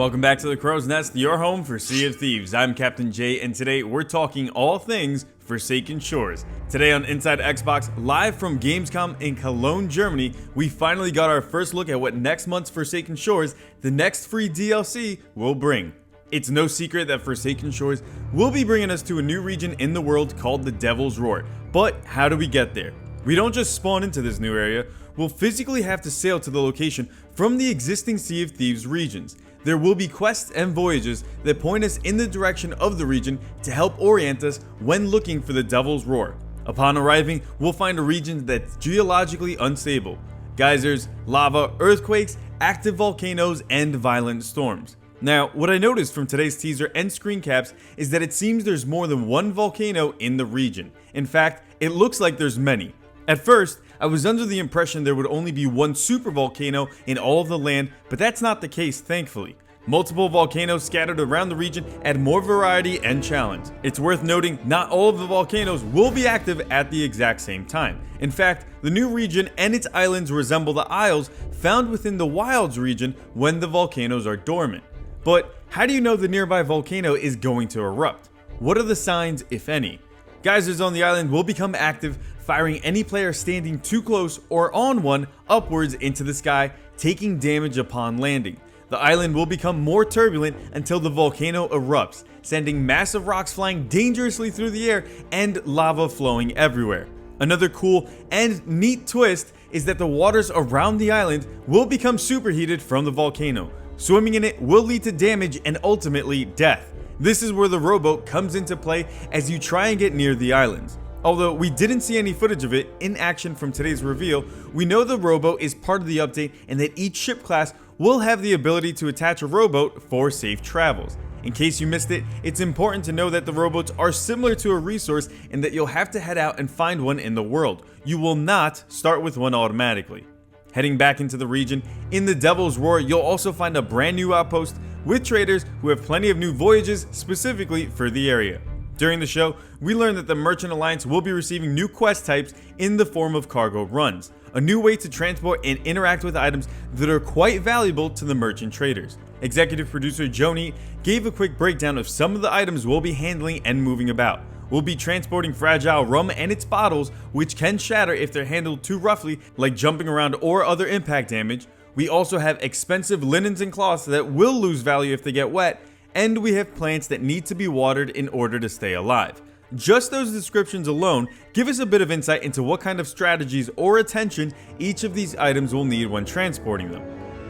Welcome back to the Crow's Nest, your home for Sea of Thieves. I'm Captain Jay, and today we're talking all things Forsaken Shores. Today on Inside Xbox, live from Gamescom in Cologne, Germany, we finally got our first look at what next month's Forsaken Shores, the next free DLC, will bring. It's no secret that Forsaken Shores will be bringing us to a new region in the world called the Devil's Roar. But how do we get there? We don't just spawn into this new area, we'll physically have to sail to the location from the existing Sea of Thieves regions. There will be quests and voyages that point us in the direction of the region to help orient us when looking for the Devil's Roar. Upon arriving, we'll find a region that's geologically unstable. Geysers, lava, earthquakes, active volcanoes, and violent storms. Now, what I noticed from today's teaser and screen caps is that it seems there's more than one volcano in the region. In fact, it looks like there's many. At first, I was under the impression there would only be one super volcano in all of the land, but that's not the case, thankfully. Multiple volcanoes scattered around the region add more variety and challenge. It's worth noting, not all of the volcanoes will be active at the exact same time. In fact, the new region and its islands resemble the isles found within the Wilds region when the volcanoes are dormant. But how do you know the nearby volcano is going to erupt? What are the signs, if any? Geysers on the island will become active, firing any player standing too close or on one upwards into the sky, taking damage upon landing. The island will become more turbulent until the volcano erupts, sending massive rocks flying dangerously through the air and lava flowing everywhere. Another cool and neat twist is that the waters around the island will become superheated from the volcano. Swimming in it will lead to damage and ultimately death. This is where the rowboat comes into play as you try and get near the islands. Although we didn't see any footage of it in action from today's reveal, we know the rowboat is part of the update and that each ship class will have the ability to attach a rowboat for safe travels. In case you missed it, it's important to know that the rowboats are similar to a resource and that you'll have to head out and find one in the world. You will not start with one automatically. Heading back into the region, in the Devil's Roar, you'll also find a brand new outpost with traders who have plenty of new voyages specifically for the area. During the show, we learned that the Merchant Alliance will be receiving new quest types in the form of cargo runs, a new way to transport and interact with items that are quite valuable to the merchant traders. Executive producer Joni gave a quick breakdown of some of the items we'll be handling and moving about. We'll be transporting fragile rum and its bottles, which can shatter if they're handled too roughly, like jumping around or other impact damage. We also have expensive linens and cloths that will lose value if they get wet, and we have plants that need to be watered in order to stay alive. Just those descriptions alone give us a bit of insight into what kind of strategies or attention each of these items will need when transporting them.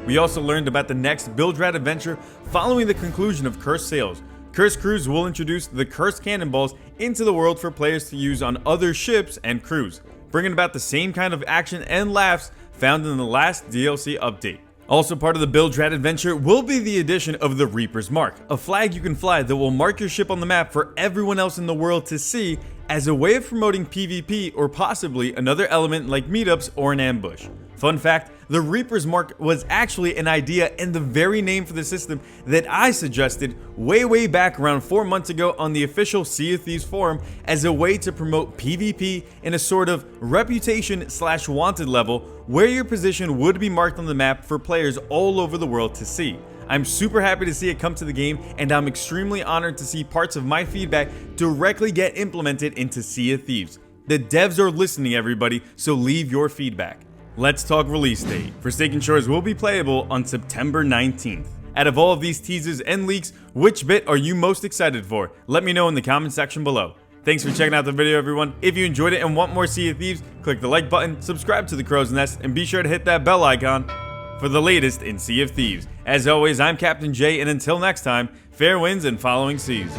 We also learned about the next Bilge Rat adventure following the conclusion of Cursed Sails. Cursed Crews will introduce the Cursed Cannonballs into the world for players to use on other ships and crews, bringing about the same kind of action and laughs found in the last DLC update. Also part of the Bilge Rat adventure will be the addition of the Reaper's Mark, a flag you can fly that will mark your ship on the map for everyone else in the world to see as a way of promoting PvP or possibly another element like meetups or an ambush. Fun fact, the Reaper's Mark was actually an idea and the very name for the system that I suggested way back around 4 months ago on the official Sea of Thieves forum as a way to promote PvP in a sort of reputation/wanted level where your position would be marked on the map for players all over the world to see. I'm super happy to see it come to the game, and I'm extremely honored to see parts of my feedback directly get implemented into Sea of Thieves. The devs are listening, everybody, so leave your feedback. Let's talk release date. Forsaken Shores will be playable on September 19th. Out of all of these teasers and leaks, which bit are you most excited for? Let me know in the comment section below. Thanks for checking out the video, everyone. If you enjoyed it and want more Sea of Thieves, click the like button, subscribe to the Crow's Nest, and be sure to hit that bell icon for the latest in Sea of Thieves. As always, I'm Captain Jay, and until next time, fair winds and following seas.